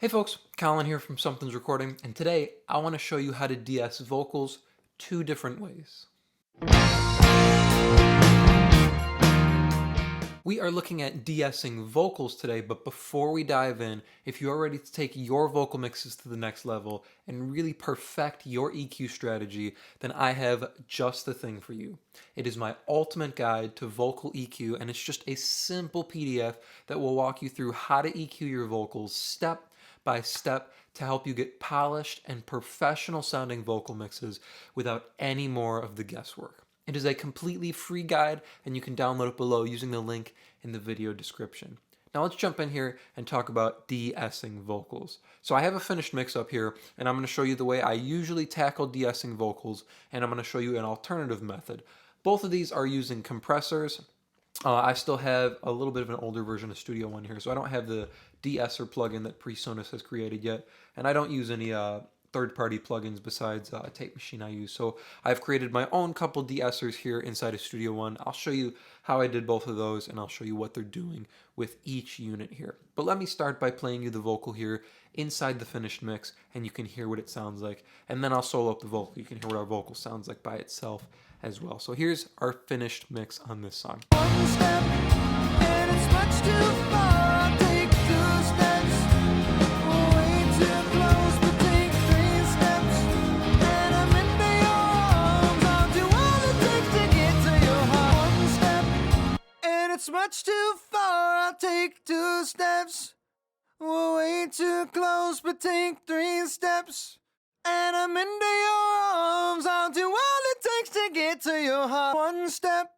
Hey folks, Colin here from Sumthins Recording, and today I want to show you how to de-ess vocals two different ways. We are looking at de-essing vocals today, but before we dive in, if you are ready to take your vocal mixes to the next level and really perfect your EQ strategy, then I have just the thing for you. It is my ultimate guide to vocal EQ, and it's just a simple PDF that will walk you through how to EQ your vocals step by step to help you get polished and professional sounding vocal mixes without any more of the guesswork. It is a completely free guide, and you can download it below using the link in the video description. Now let's jump in here and talk about de-essing vocals. So I have a finished mix up here, and I'm going to show you the way I usually tackle de-essing vocals, and I'm going to show you an alternative method. Both of these are using compressors. I still have a little bit of an older version of Studio One here, so I don't have the deesser plugin that PreSonus has created yet, and I don't use any third-party plugins besides a tape machine I use. So I've created my own couple de-essers here inside of Studio One. I'll show you how I did both of those, and I'll show you what they're doing with each unit here. But let me start by playing you the vocal here inside the finished mix, and you can hear what it sounds like. And then I'll solo up the vocal. You can hear what our vocal sounds like by itself as well. So here's our finished mix on this song. One step, and it's much too far. I'll take 2 steps, way too close, but take 3 steps, and I'm into your arms. I'll do all it takes to get to your heart. One step, and it's much too far. I'll take 2 steps, way too close, but take 3 steps, and I'm into your arms. I'll do all it takes to get to your heart. One step.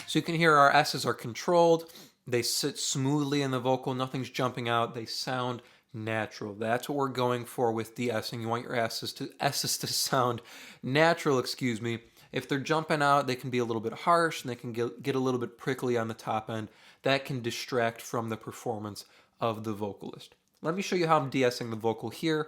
So you can hear our S's are controlled. They sit smoothly in the vocal. Nothing's jumping out. They sound natural. That's what we're going for with de-essing. You want your S's to sound natural, excuse me. If they're jumping out, they can be a little bit harsh and they can get a little bit prickly on the top end. That can distract from the performance of the vocalist. Let me show you how I'm de-essing the vocal here.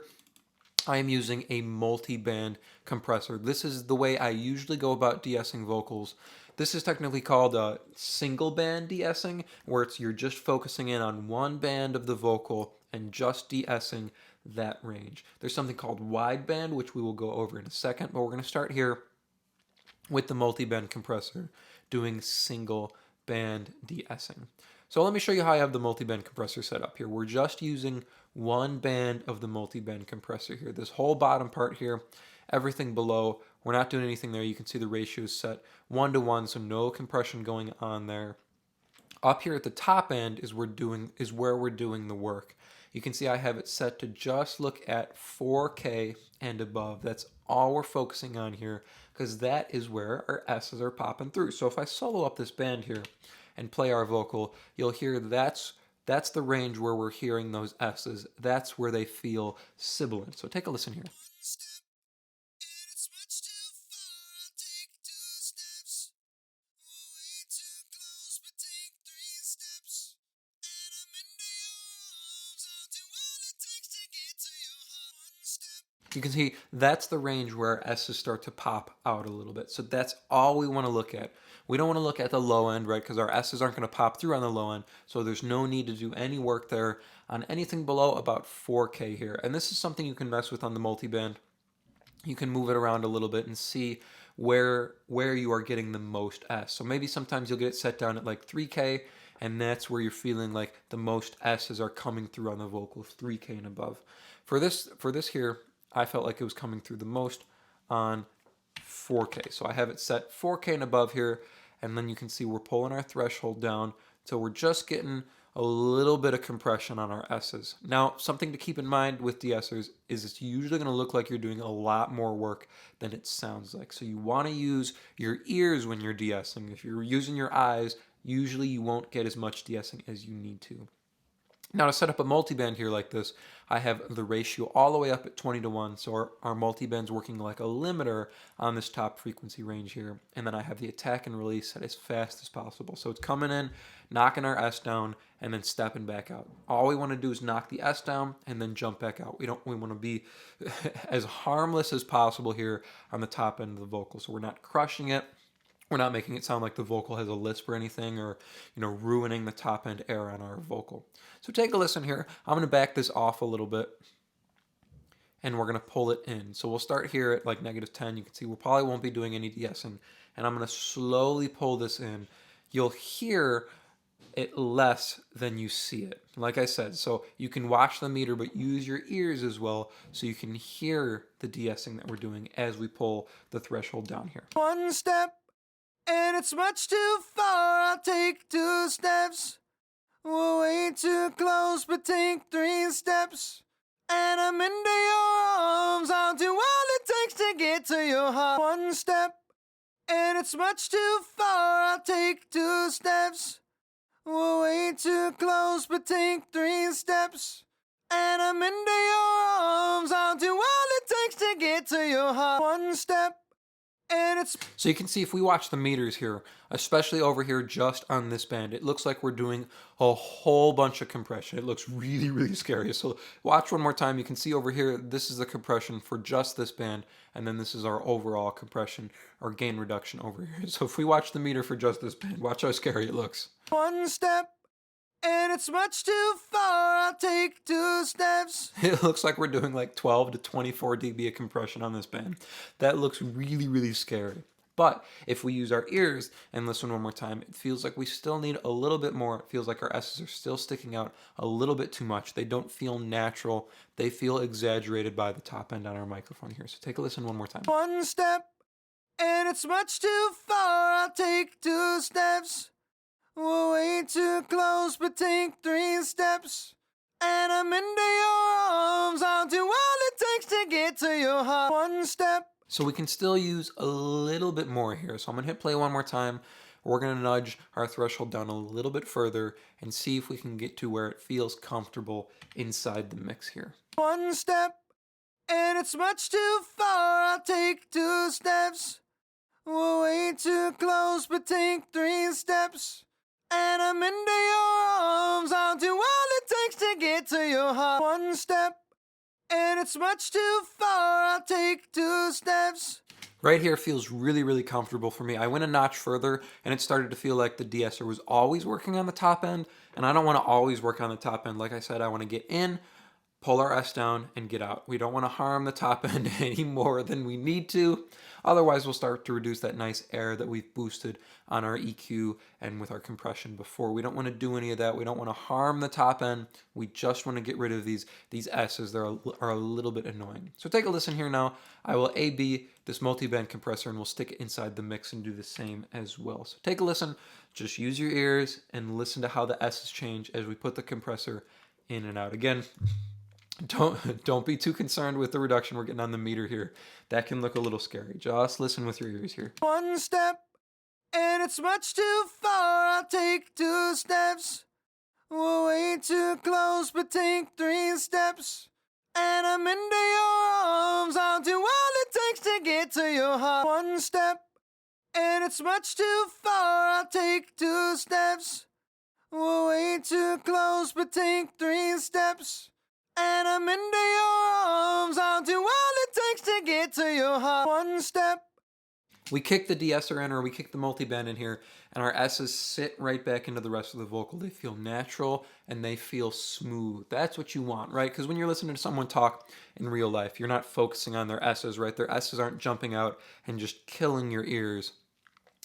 I am using a multi-band compressor. This is the way I usually go about de-essing vocals. This is technically called a single band de-essing, where you're just focusing in on one band of the vocal and just de-essing that range. There's something called wideband, which we will go over in a second, but we're going to start here with the multi-band compressor doing single band de-essing. So let me show you how I have the multi-band compressor set up here. We're just using one band of the multi-band compressor here. This whole bottom part here, everything below, we're not doing anything there. You can see the ratio is set 1:1, so no compression going on there. Up here at the top end is where we're doing the work. You can see I have it set to just look at 4K and above. That's all we're focusing on here, because that is where our S's are popping through. So if I solo up this band here and play our vocal, you'll hear that's the range where we're hearing those S's. That's where they feel sibilant. So take a listen here. You can see that's the range where our S's start to pop out a little bit. So that's all we want to look at. We don't want to look at the low end, right? Because our S's aren't going to pop through on the low end. So there's no need to do any work there on anything below about 4K here. And this is something you can mess with on the multiband. You can move it around a little bit and see where you are getting the most S. So maybe sometimes you'll get it set down at like 3K, and that's where you're feeling like the most S's are coming through on the vocal, 3K and above. For this here, I felt like it was coming through the most on 4K. So I have it set 4K and above here, and then you can see we're pulling our threshold down so we're just getting a little bit of compression on our S's. Now, something to keep in mind with de-essers is it's usually going to look like you're doing a lot more work than it sounds like. So you want to use your ears when you're de-essing. If you're using your eyes, usually you won't get as much de-essing as you need to. Now to set up a multiband here like this, I have the ratio all the way up at 20:1, so our multiband's working like a limiter on this top frequency range here, and then I have the attack and release set as fast as possible. So it's coming in, knocking our S down, and then stepping back out. All we want to do is knock the S down and then jump back out. We want to be as harmless as possible here on the top end of the vocal, so we're not crushing it. We're not making it sound like the vocal has a lisp or anything, or ruining the top end air on our vocal. So take a listen here. I'm going to back this off a little bit, and we're going to pull it in. So we'll start here at like -10. You can see we probably won't be doing any de-essing, and I'm going to slowly pull this in. You'll hear it less than you see it. Like I said, so you can watch the meter, but use your ears as well so you can hear the de-essing that we're doing as we pull the threshold down here. One step, and it's much too far. I'll take 2 steps. We're way too close, but take 3 steps. And I'm into your arms. I'll do all it takes to get to your heart. One step, and it's much too far. I'll take 2 steps. We're way too close, but take 3 steps. And I'm into your arms. I'll do all it takes to get to your heart. One step, and it's... So you can see if we watch the meters here, especially over here just on this band, it looks like we're doing a whole bunch of compression. It looks really, really scary. So watch one more time. You can see over here, this is the compression for just this band, and then this is our overall compression or gain reduction over here. So if we watch the meter for just this band, watch how scary it looks. One step, and it's much too far. I'll take 2 steps. It looks like we're doing like 12 to 24 dB of compression on this band. That looks really, really scary. But if we use our ears and listen one more time, it feels like we still need a little bit more. It feels like our S's are still sticking out a little bit too much. They don't feel natural. They feel exaggerated by the top end on our microphone here. So take a listen one more time. One step, and it's much too far. I'll take 2 steps. We're way too close, but take 3 steps. And I'm into your arms. I'll do all it takes to get to your heart. One step. So we can still use a little bit more here. So I'm going to hit play one more time. We're going to nudge our threshold down a little bit further and see if we can get to where it feels comfortable inside the mix here. One step, and it's much too far. I'll take 2 steps. We're way too close, but take 3 steps. And I'm into your arms. I'll do all it takes to get to your heart. One step, and it's much too far. I'll take 2 steps. Right here feels really, really comfortable for me. I went a notch further, and it started to feel like the de-esser was always working on the top end, and I don't want to always work on the top end. Like I said, I want to get in, pull our S down, and get out. We don't want to harm the top end any more than we need to. Otherwise, we'll start to reduce that nice air that we've boosted on our EQ and with our compression before. We don't want to do any of that. We don't want to harm the top end. We just want to get rid of these S's that are a little bit annoying. So take a listen here now. I will A-B this multiband compressor, and we'll stick it inside the mix and do the same as well. So take a listen. Just use your ears and listen to how the S's change as we put the compressor in and out. Again, don't be too concerned with the reduction we're getting on the meter here. That can look a little scary. Just listen with your ears here. One step, and it's much too far. I'll take 2 steps. We're way too close, but take 3 steps. And I'm into your arms. I'll do all it takes to get to your heart. One step, and it's much too far. I'll take 2 steps. We're way too close, but take 3 steps. And I'm into your arms. I'll do all it takes to get to your heart. One step. We kick the de-esser in, or we kick the multiband in here, and our S's sit right back into the rest of the vocal. They feel natural and they feel smooth. That's what you want, right? Because when you're listening to someone talk in real life, you're not focusing on their S's, right? Their S's aren't jumping out and just killing your ears.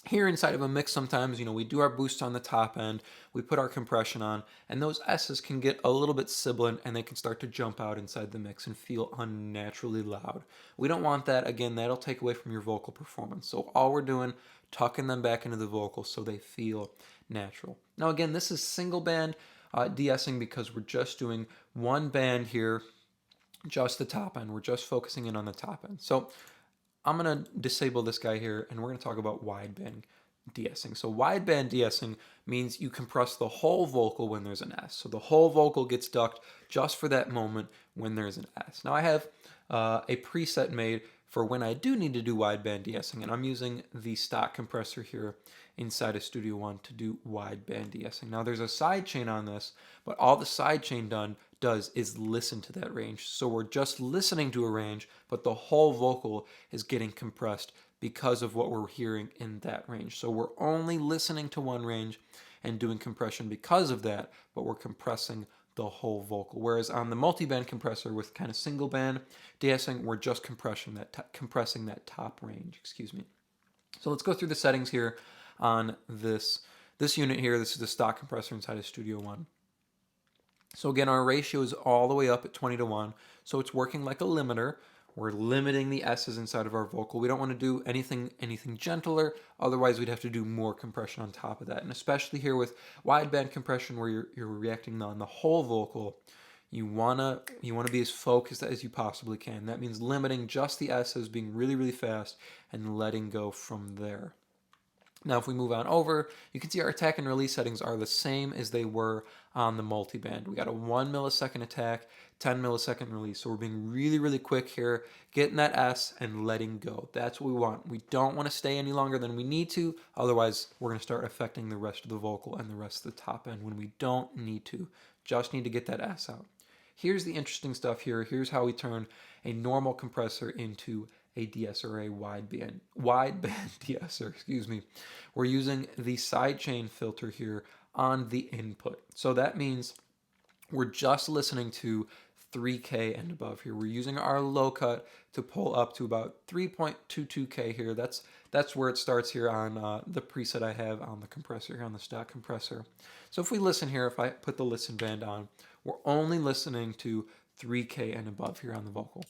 Here inside of a mix sometimes, we do our boost on the top end, we put our compression on, and those S's can get a little bit sibilant and they can start to jump out inside the mix and feel unnaturally loud. We don't want that. Again, that'll take away from your vocal performance. So all we're doing, tucking them back into the vocal so they feel natural. Now again, this is single band de-essing because we're just doing one band here, just the top end. We're just focusing in on the top end. So I'm going to disable this guy here, and we're going to talk about wideband de-essing. So wideband de-essing means you compress the whole vocal when there's an S. So the whole vocal gets ducked just for that moment when there's an S. Now I have a preset made for when I do need to do wideband de-essing, and I'm using the stock compressor here inside of Studio One to do wideband de-essing. Now there's a side chain on this, but all the side chain done does is listen to that range. So we're just listening to a range, but the whole vocal is getting compressed because of what we're hearing in that range. So we're only listening to one range and doing compression because of that, but we're compressing the whole vocal. Whereas on the multiband compressor with kind of single band deessing, we're just compressing that top range. Excuse me. So let's go through the settings here on this unit here. This is the stock compressor inside of Studio One. So again, our ratio is all the way up at 20:1. So it's working like a limiter. We're limiting the S's inside of our vocal. We don't want to do anything gentler. Otherwise, we'd have to do more compression on top of that. And especially here with wideband compression, where you're reacting on the whole vocal, you wanna be as focused as you possibly can. That means limiting just the S's, being really, really fast, and letting go from there. Now, if we move on over, you can see our attack and release settings are the same as they were on the multiband. We got a 1 millisecond attack, 10 millisecond release. So we're being really, really quick here, getting that S and letting go. That's what we want. We don't want to stay any longer than we need to. Otherwise, we're going to start affecting the rest of the vocal and the rest of the top end when we don't need to. Just need to get that S out. Here's the interesting stuff here. Here's how we turn a normal compressor into a deesser or a wideband deesser, excuse me. We're using the sidechain filter here on the input. So that means we're just listening to 3K and above here. We're using our low cut to pull up to about 3.22K here. That's where it starts here on the preset I have on the compressor here, on the stock compressor. So if we listen here, if I put the listen band on, we're only listening to 3K and above here on the vocal.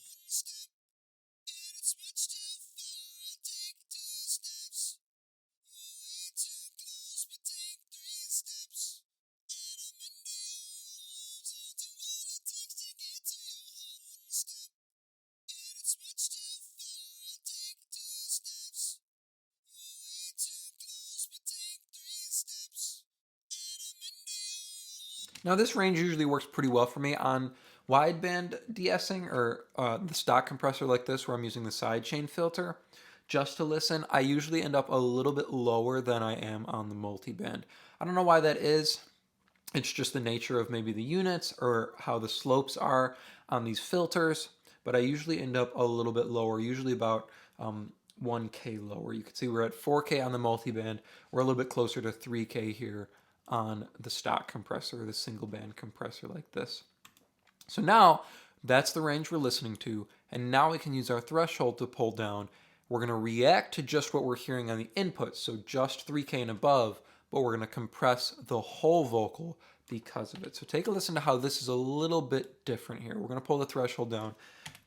Now this range usually works pretty well for me on wideband deessing or the stock compressor like this where I'm using the sidechain filter. Just to listen, I usually end up a little bit lower than I am on the multiband. I don't know why that is. It's just the nature of maybe the units or how the slopes are on these filters, but I usually end up a little bit lower, usually about 1K lower. You can see we're at 4K on the multiband. We're a little bit closer to 3K here on the stock compressor, the single band compressor like this. So now that's the range we're listening to, and now we can use our threshold to pull down. We're going to react to just what we're hearing on the input, so just 3K and above, but we're going to compress the whole vocal because of it. So take a listen to how this is a little bit different here. We're going to pull the threshold down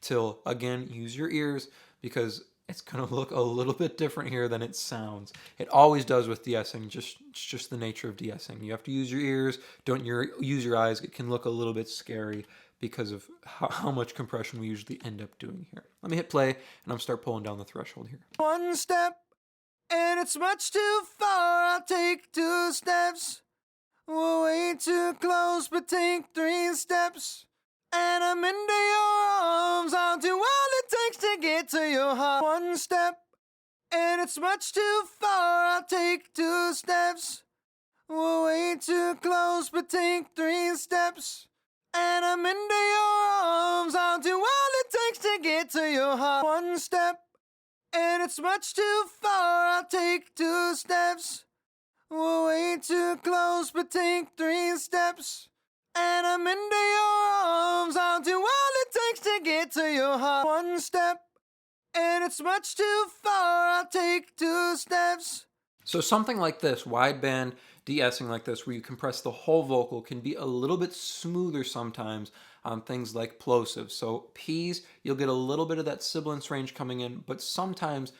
till, again, use your ears because it's going to look a little bit different here than it sounds. It always does with deessing, it's just the nature of deessing. You have to use your ears, don't use your eyes. It can look a little bit scary because of how much compression we usually end up doing here. Let me hit play, and I'm gonna start pulling down the threshold here. One step, and it's much too far. I'll take 2 steps. We're way too close, but take 3 steps. And I'm into your arms. I'll do all it takes to get to your heart. One step, and it's much too far. I'll take 2 steps. We're way too close, but take 3 steps. And I'm into your arms. I'll do all it takes to get to your heart. One step, and it's much too far. I'll take 2 steps. We're way too close, but take 3 steps. And I'm into your arms. I'll do all it takes to get to your heart. One step, and it's much too far. I'll take 2 steps. So something like this, wideband deessing like this, where you compress the whole vocal, can be a little bit smoother sometimes on things like plosives. So P's, you'll get a little bit of that sibilance range coming in, but sometimes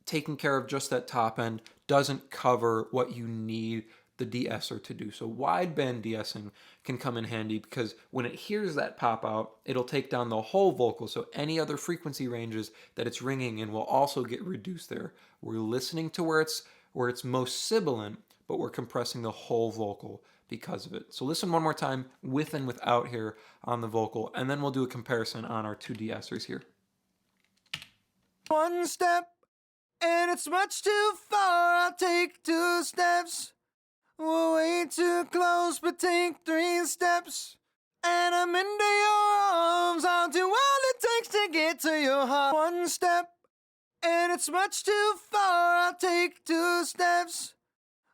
taking care of just that top end doesn't cover what you need the deesser to do. So wideband deessing can come in handy because when it hears that pop out, it'll take down the whole vocal. So any other frequency ranges that it's ringing in will also get reduced there. We're listening to where it's most sibilant, but we're compressing the whole vocal because of it. So listen one more time with and without here on the vocal, and then we'll do a comparison on our 2 deessers here. One step, and it's much too far. I'll take 2 steps. We're way too close, but take 3 steps. and I'm into your arms. I'll do all it takes to get to your heart. One step, and it's much too far. I'll take 2 steps.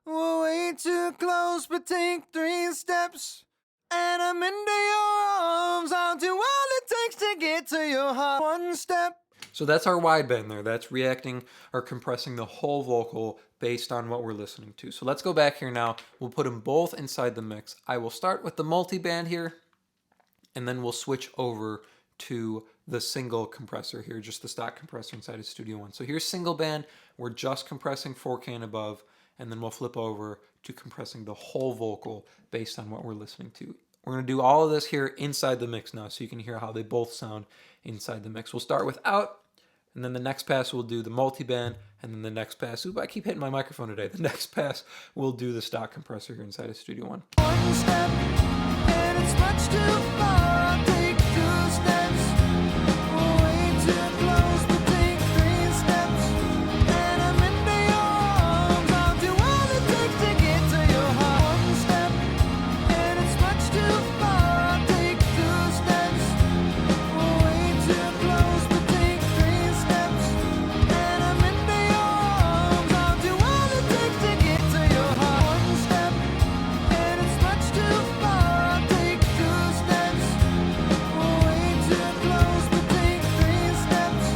We're way too close, but take 3 steps. And I'm into your arms. I'll do all it takes to get to your heart. One step. So that's our wideband there. That's reacting or compressing the whole vocal based on what we're listening to. So let's go back here now. We'll put them both inside the mix. I will start with the multiband here, and then we'll switch over to the single compressor here, just the stock compressor inside of Studio One. So here's single band. We're just compressing 4K and above, and then we'll flip over to compressing the whole vocal based on what we're listening to. We're going to do all of this here inside the mix now, so you can hear how they both sound inside the mix. We'll start with out, and then the next pass we'll do the multiband, and then the next pass, I keep hitting my microphone today. The next pass we'll do the stock compressor here inside of Studio One. One step, and it's much too far. I'll take 2 steps. We're way too close, but take 3 steps. And I'm into your arms. I'll do all it takes to get to your heart. One step, and it's much too far. I'll take 2 steps. We're way too close, but take 3 steps. And I'm into your arms. I'll do all it takes to get to your heart. One step, and it's much too far. I'll take 2 steps. We're way too close, but take 3 steps.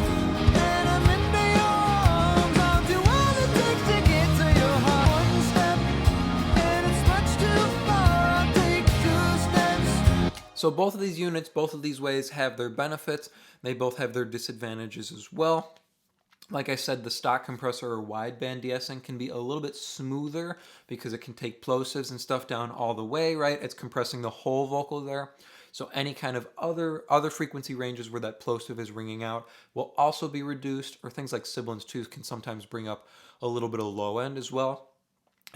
And I'm into your arms. I'll do all it takes to get to your heart. One step, and it's much too far. I'll take 2 steps. So both of these units, both of these ways have their benefits. They both have their disadvantages as well. Like I said, the stock compressor or wideband deessing can be a little bit smoother because it can take plosives and stuff down all the way, right? It's compressing the whole vocal there. So any kind of other frequency ranges where that plosive is ringing out will also be reduced, or things like sibilants too can sometimes bring up a little bit of low end as well.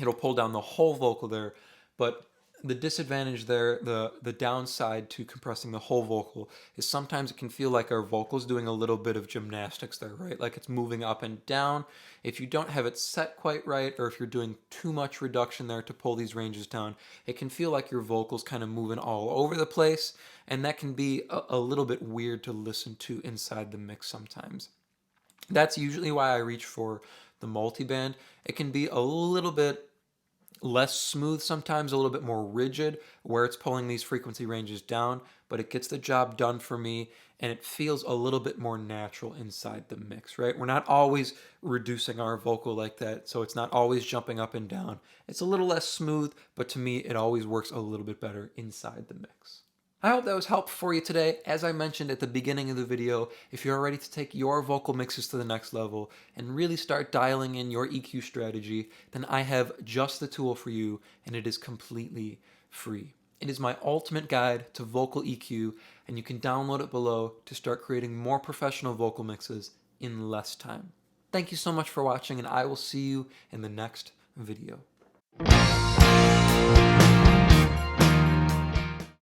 It'll pull down the whole vocal there, but the disadvantage there, the downside to compressing the whole vocal is sometimes it can feel like our vocal's doing a little bit of gymnastics there, right? Like it's moving up and down. If you don't have it set quite right, or if you're doing too much reduction there to pull these ranges down, it can feel like your vocal's kind of moving all over the place, and that can be a little bit weird to listen to inside the mix sometimes. That's usually why I reach for the multiband. It can be a little bit less smooth sometimes, a little bit more rigid where it's pulling these frequency ranges down, but it gets the job done for me, and it feels a little bit more natural inside the mix, right? We're not always reducing our vocal like that, so it's not always jumping up and down. It's a little less smooth, but to me it always works a little bit better inside the mix. I hope that was helpful for you today. As I mentioned at the beginning of the video, if you're ready to take your vocal mixes to the next level and really start dialing in your EQ strategy, then I have just the tool for you, and it is completely free. It is my ultimate guide to vocal EQ, and you can download it below to start creating more professional vocal mixes in less time. Thank you so much for watching, and I will see you in the next video.